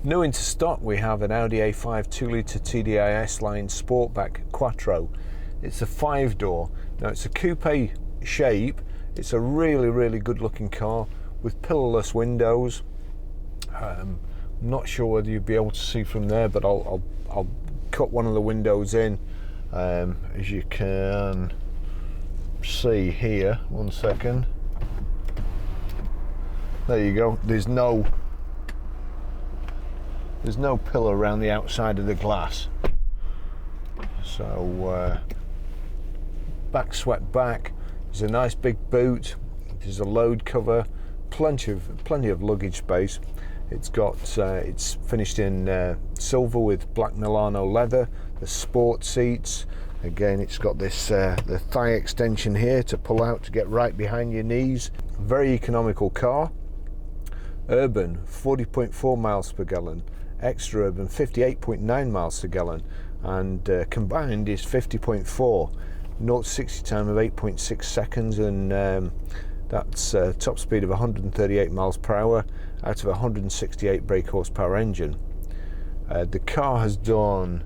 New into stock, we have an Audi A5 2-litre TDI S-Line Sportback Quattro. It's a 5-door. Now it's a coupe shape. It's a really good looking car with pillarless windows. I'm not sure whether you'd be able to see from there, but I'll cut one of the windows in. As you can see here, one second. There you go. There's no pillar around the outside of the glass. So back swept back. There's a nice big boot. There's a load cover. Plenty of luggage space. It's finished in silver with black Milano leather. The sport seats. Again, it's got this the thigh extension here to pull out to get right behind your knees. Very economical car. Urban 40.4 miles per gallon. Extra urban 58.9 miles per gallon, and combined is 50.4. 0 to 60 time of 8.6 seconds, and that's top speed of 138 miles per hour out of a 168 brake horsepower engine. The car has done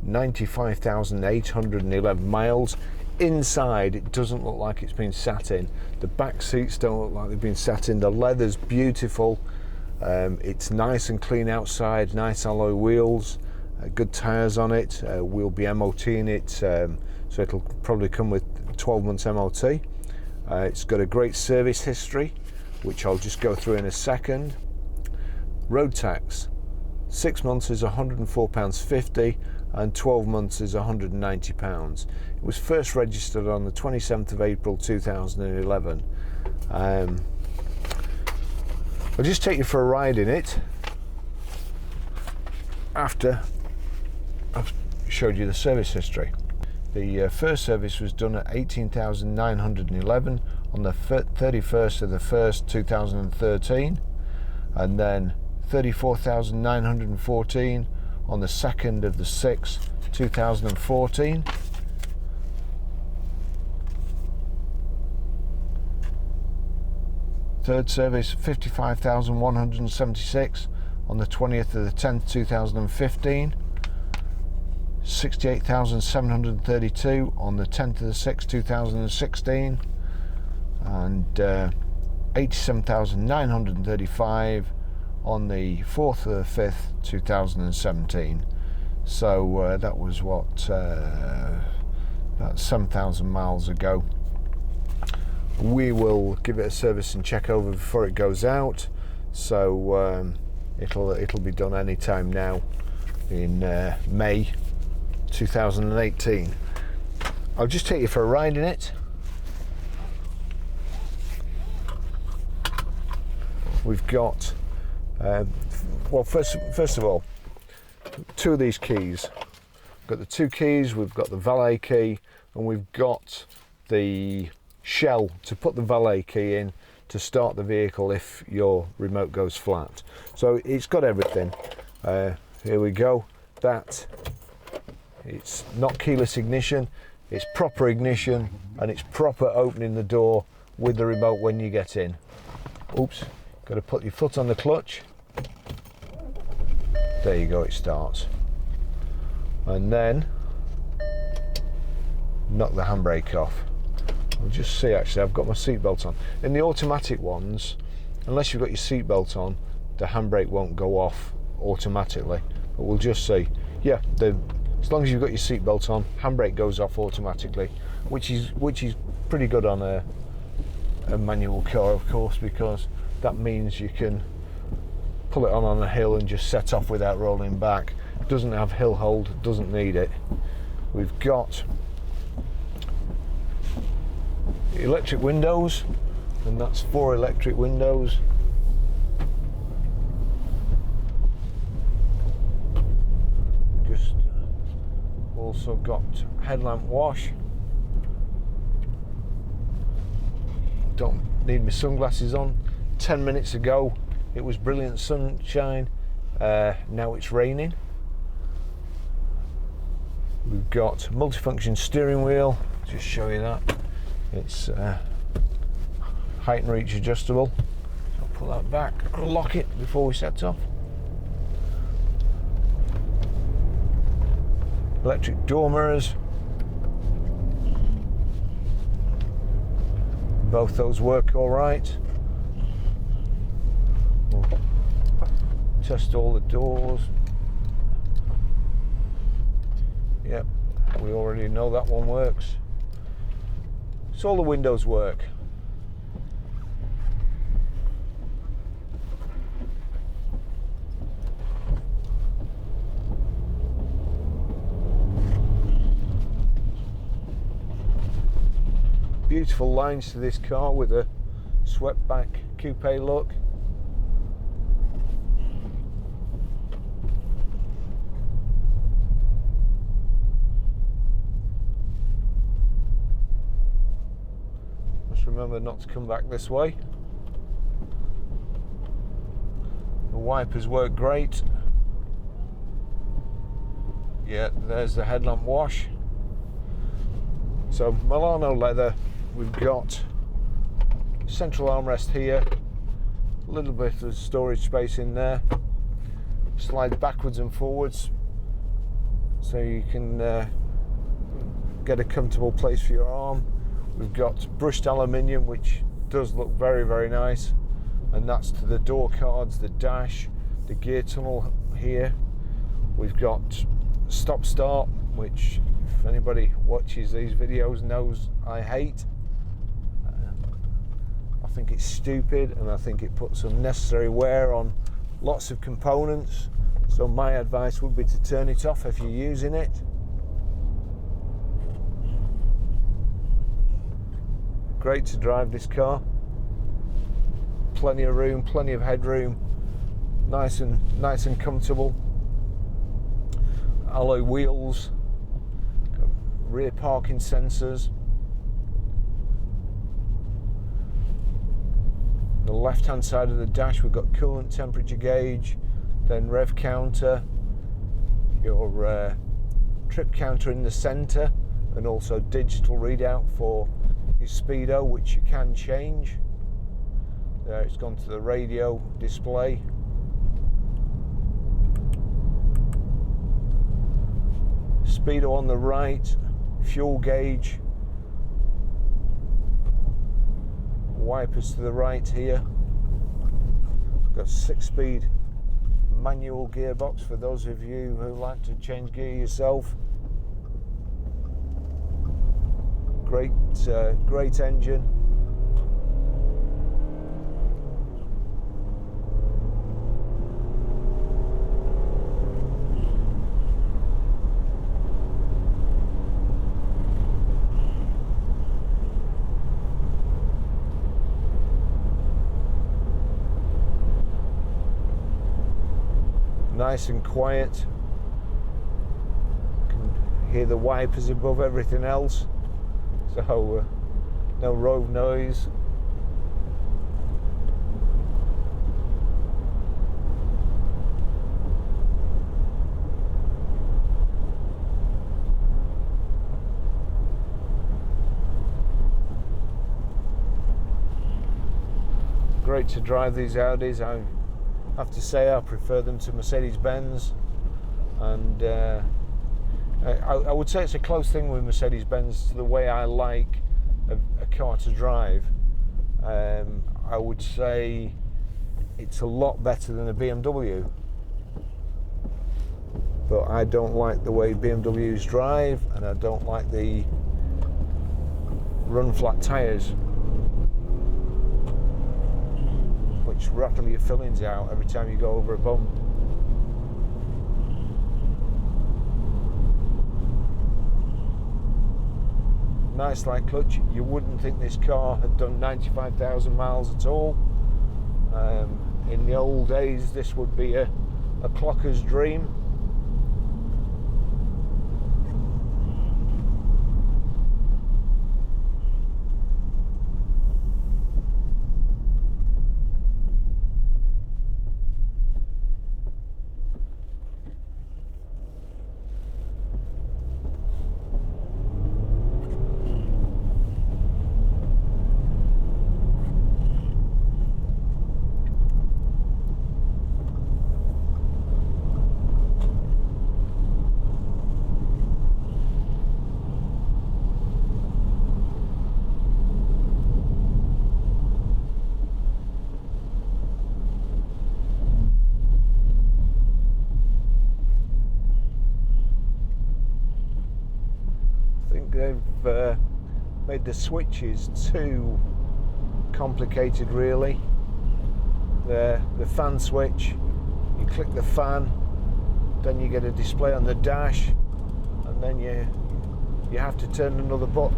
95,811 miles. Inside, it doesn't look like it's been sat in. The back seats don't look like they've been sat in. The leather's beautiful. It's nice and clean outside, nice alloy wheels, good tyres on it. We'll be MOTing it, so it'll probably come with 12 months MOT. It's got a great service history, which I'll just go through in a second. Road tax, 6 months is £104.50 and 12 months is £190. It was first registered on the 27th of April 2011. I'll just take you for a ride in it after I've showed you the service history. The first service was done at 18,911 on the 31st of the 1st 2013, and then 34,914 on the 2nd of the 6th 2014. Third service 55,176 on the 20th of the 10th 2015. 68,732 on the 10th of the 6th 2016, and 87,935 on the 4th of the 5th 2017. So that was what, about 7,000 miles ago. We will give it a service and check over before it goes out, so it'll be done any time now in May 2018. I'll just take you for a ride in it. We've got well, first of all, two of these keys. We've got the two keys, we've got the valet key, and we've got the shell to put the valet key in to start the vehicle if your remote goes flat. So it's got everything. Here we go. That, it's not keyless ignition, it's proper ignition, and it's proper opening the door with the remote when you get in. Oops, got to put your foot on the clutch. There you go, it starts. And then knock the handbrake off. I'll just see, actually, I've got my seatbelt on. In the automatic ones, unless you've got your seatbelt on, the handbrake won't go off automatically. But we'll just see. Yeah, as long as you've got your seatbelt on, handbrake goes off automatically, which is pretty good on a manual car, of course, because that means you can pull it on a hill and just set off without rolling back. It doesn't have hill hold, doesn't need it. We've got electric windows, and that's 4 electric windows. Just also got headlamp wash. Don't need my sunglasses on. 10 minutes ago it was brilliant sunshine, now it's raining. We've got multifunction steering wheel, just show you that. It's height and reach adjustable. So I'll pull that back and lock it before we set off. Electric door mirrors. Both those work all right. We'll test all the doors. Yep, we already know that one works. So all the windows work. Beautiful lines to this car with a swept back coupe look. Just remember not to come back this way. The wipers work great. Yeah, there's the headlamp wash. So Milano leather. We've got central armrest here, a little bit of storage space in there, slides backwards and forwards so you can get a comfortable place for your arm. We've got brushed aluminium, which does look very, very nice, and that's to the door cards, the dash, the gear tunnel here. We've got stop start, which if anybody watches these videos knows I hate. I think it's stupid, and I think it puts unnecessary wear on lots of components. So my advice would be to turn it off if you're using it. Great to drive this car. Plenty of room, plenty of headroom. Nice and comfortable. Alloy wheels. Got rear parking sensors. The left hand side of the dash we've got coolant temperature gauge, then rev counter, your trip counter in the center, and also digital readout for your speedo, which you can change. There, it's gone to the radio display. Speedo on the right, fuel gauge, wipers to the right here. Got 6-speed manual gearbox for those of you who like to change gear yourself. Great engine. Nice and quiet. You can hear the wipers above everything else, so no road noise. Great to drive these Audis. I have to say I prefer them to Mercedes-Benz, and I would say it's a close thing with Mercedes-Benz to the way I like a car to drive. I would say it's a lot better than a BMW, but I don't like the way BMWs drive, and I don't like the run flat tyres, which rattle your fillings out every time you go over a bump. Nice light clutch. You wouldn't think this car had done 95,000 miles at all. In the old days, this would be a clocker's dream. made the switches too complicated, really. The fan switch, you click the fan, then you get a display on the dash, and then you have to turn another button.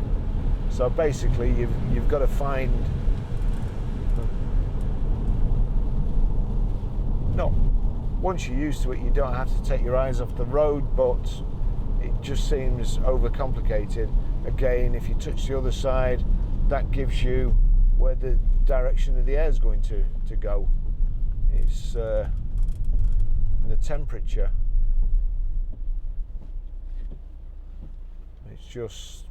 So basically you've got to find, no, once you're used to it, you don't have to take your eyes off the road, but it just seems overcomplicated. Again, if you touch the other side, that gives you where the direction of the air is going to go. It's the temperature. It's just,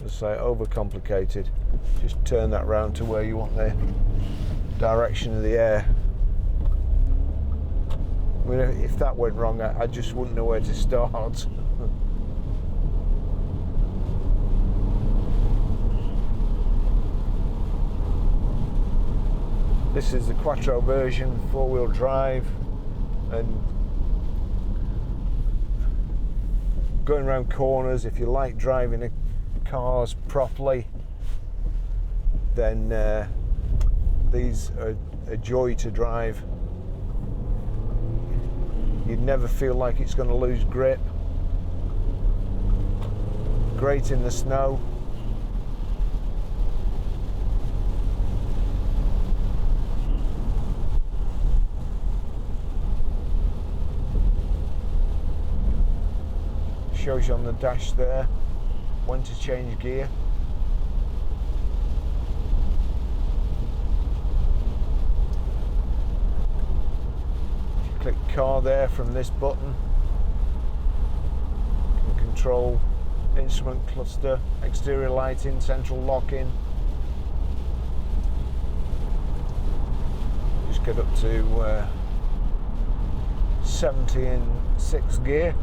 let's say, overcomplicated. Just turn that round to where you want the direction of the air. I mean, if that went wrong, I just wouldn't know where to start. This is the Quattro version, 4-wheel drive, and going around corners, if you like driving cars properly, then these are a joy to drive. You'd never feel like it's going to lose grip. Great in the snow. Shows you on the dash there when to change gear. If you click car there from this button, you can control instrument cluster, exterior lighting, central locking. Just get up to 70 in 6th gear.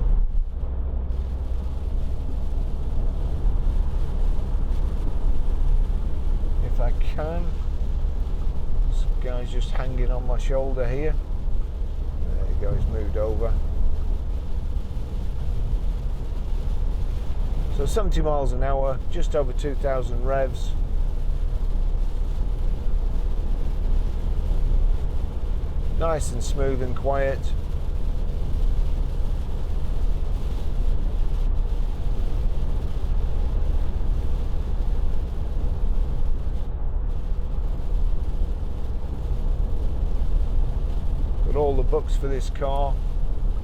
If I can. This guy's just hanging on my shoulder here. There you go, he's moved over. So 70 miles an hour, just over 2,000 revs. Nice and smooth and quiet. Got all the books for this car.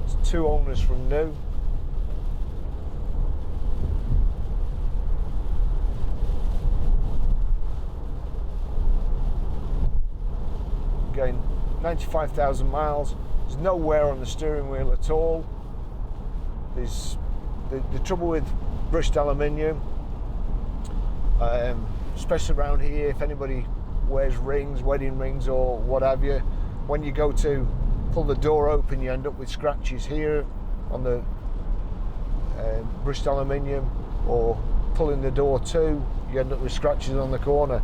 It's 2 owners from new. Again, 95,000 miles. There's no wear on the steering wheel at all. There's the trouble with brushed aluminium, especially around here, if anybody wears rings, wedding rings or what have you, when you go to pull the door open, you end up with scratches here on the brushed aluminium, or pulling the door to, you end up with scratches on the corner,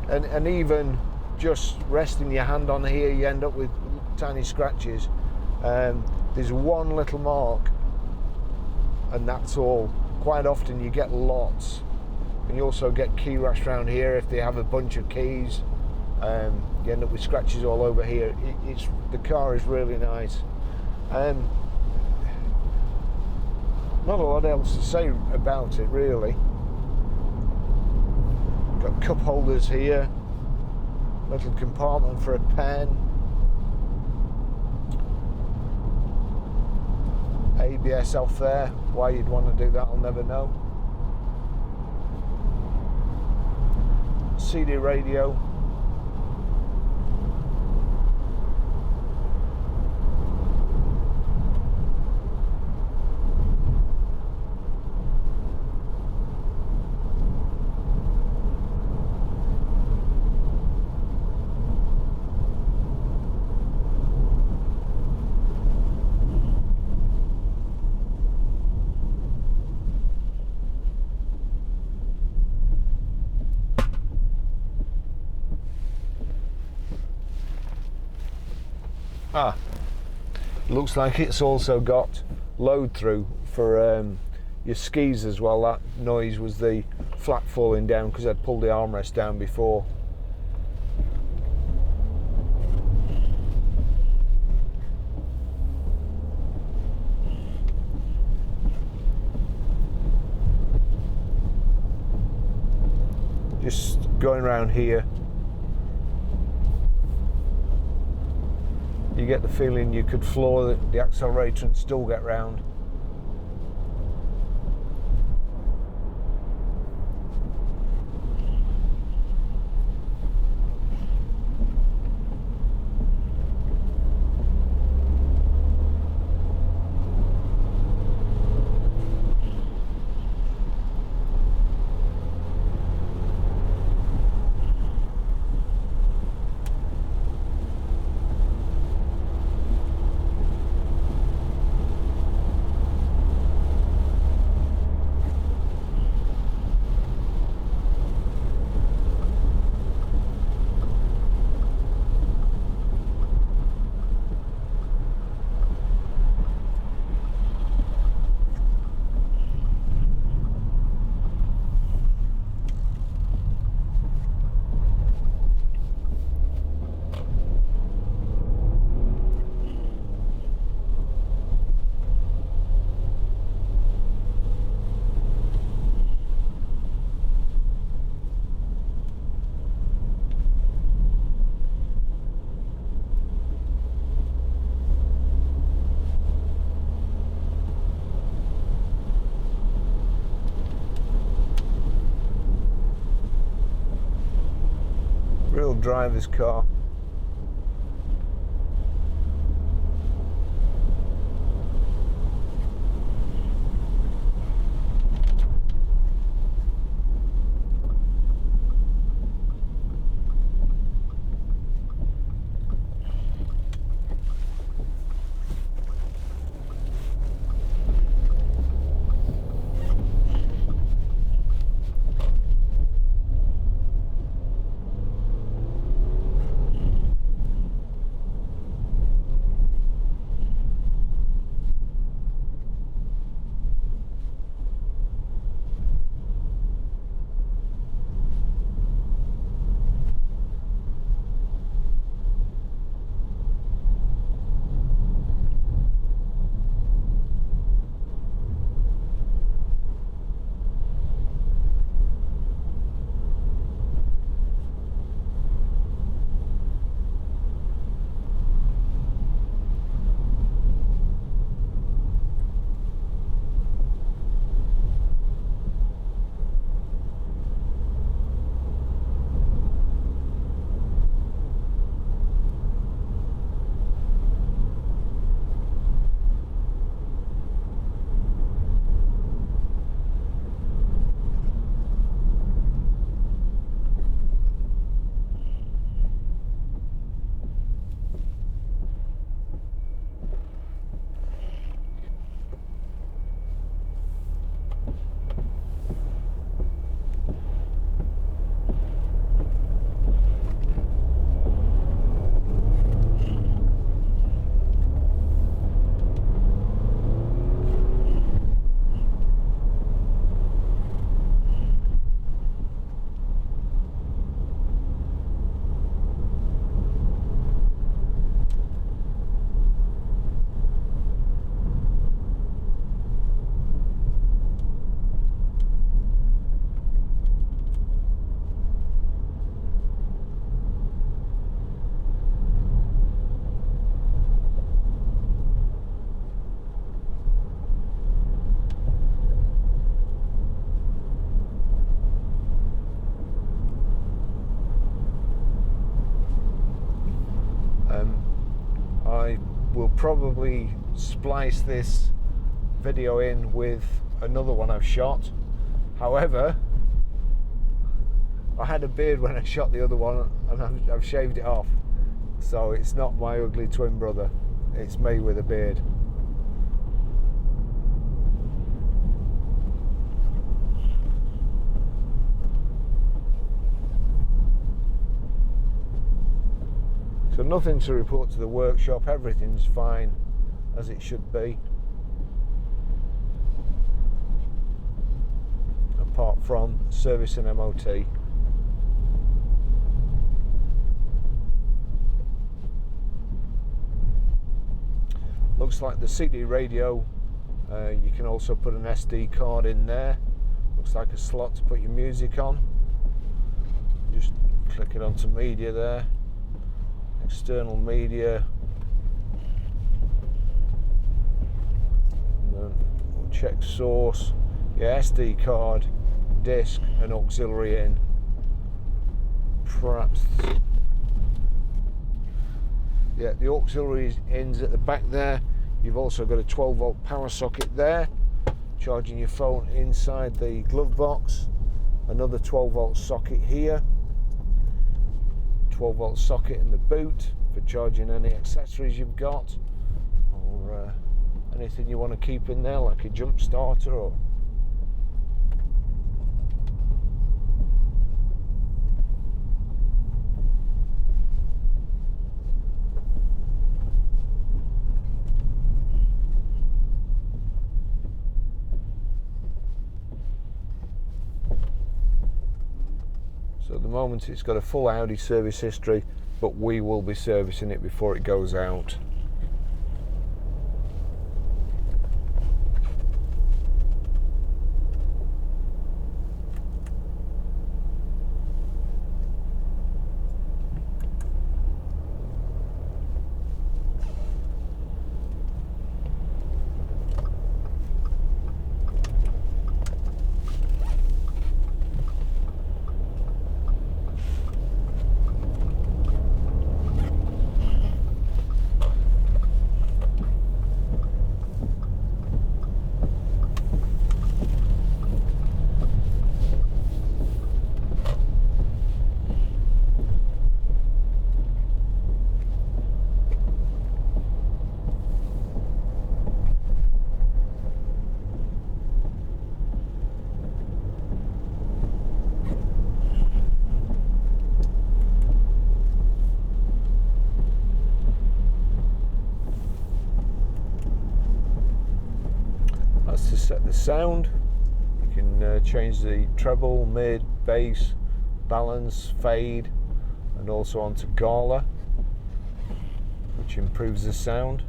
and even just resting your hand on here, you end up with tiny scratches. There's one little mark, and that's all. Quite often you get lots, and you also get key rash around here if they have a bunch of keys. You end up with scratches all over here. The car is really nice. Not a lot else to say about it, really. Got cup holders here, little compartment for a pen, ABS off there. Why you'd want to do that, I'll never know. CD radio. Looks like it's also got load through for your skis as well. That noise was the flat falling down because I'd pulled the armrest down before. Just going around here, you get the feeling you could floor the accelerator and still get round. Real driver's car. I will probably splice this video in with another one I've shot. However, I had a beard when I shot the other one and I've shaved it off, so it's not my ugly twin brother, it's me with a beard. So nothing to report to the workshop, everything's fine as it should be. from service and MOT. Looks like the CD radio, you can also put an SD card in there. Looks like a slot to put your music on. Just click it onto media there. External media. And then we'll check source. Yeah, SD card, disc and auxiliary in. Perhaps. Yeah, the auxiliary ends at the back there. You've also got a 12 volt power socket there, charging your phone inside the glove box. Another 12 volt socket here. 12 volt socket in the boot for charging any accessories you've got, or anything you want to keep in there, like a jump starter or so at the moment it's got a full Audi service history, but we will be servicing it before it goes out. To set the sound, you can change the treble, mid, bass, balance, fade, and also onto Gala, which improves the sound.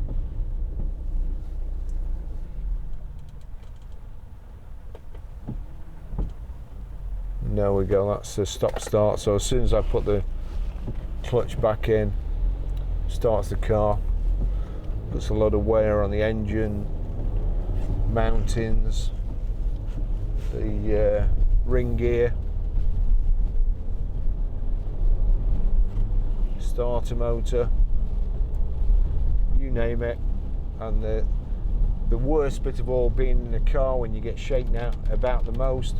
There we go, that's the stop start. So as soon as I put the clutch back in, starts the car, puts a lot of wear on the engine, mountings, the ring gear, starter motor, you name it. And the worst bit of all being in a car when you get shaken out about the most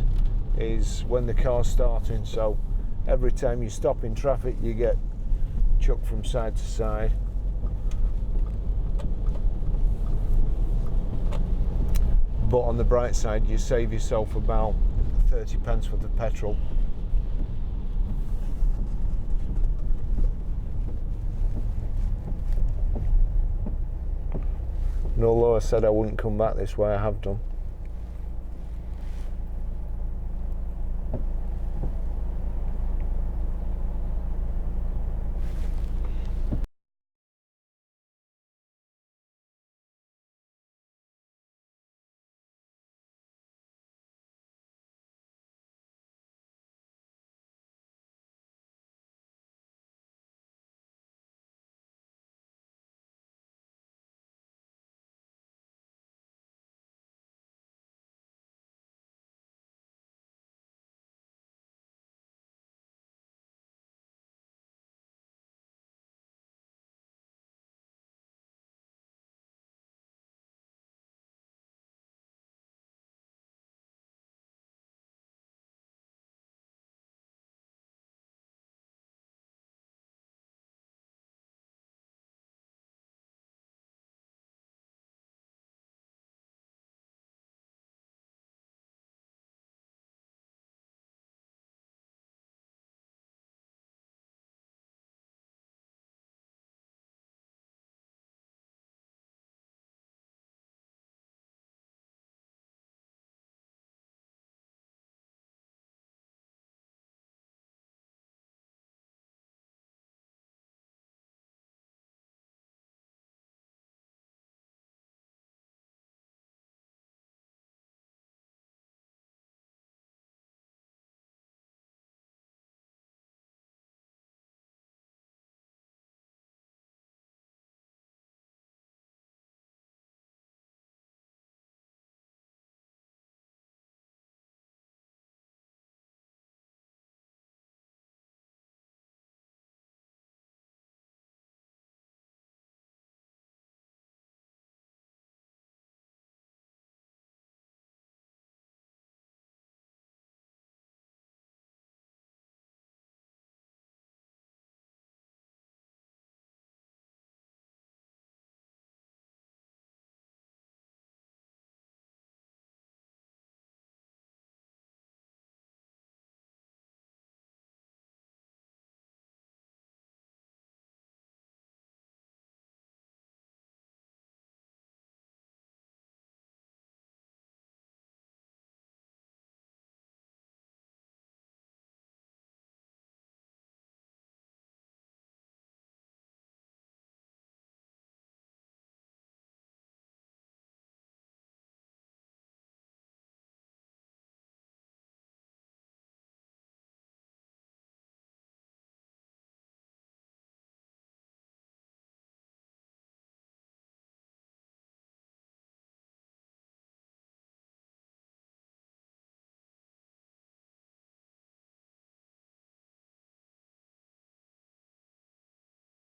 is when the car's starting. So every time you stop in traffic you get chucked from side to side. But on the bright side, you save yourself about 30 pence worth of petrol. And although I said I wouldn't come back this way, I have done.